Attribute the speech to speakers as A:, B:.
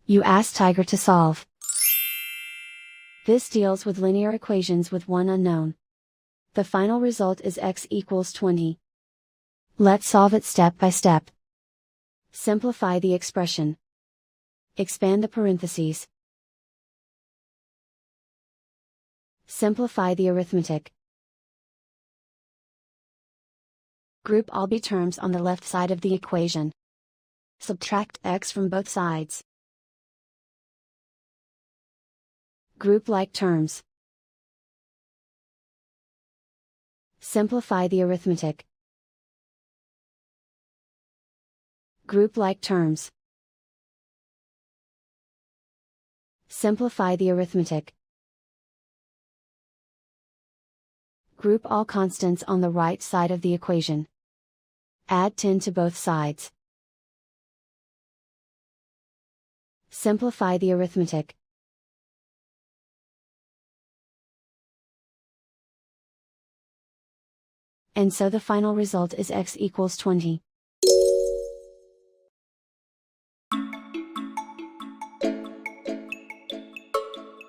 A: You ask Tiger to solve. This deals with linear equations with one unknown. The final result is x equals 20. Let's solve it step by step. Simplify the expression. Expand the parentheses. Simplify the arithmetic. Group all b terms on the left side of the equation. Subtract x from both sides. Group like terms. Simplify the arithmetic. Group like terms. Simplify the arithmetic. Group all constants on the right side of the equation. Add 10 to both sides. Simplify the arithmetic. And so the final result is x equals 20.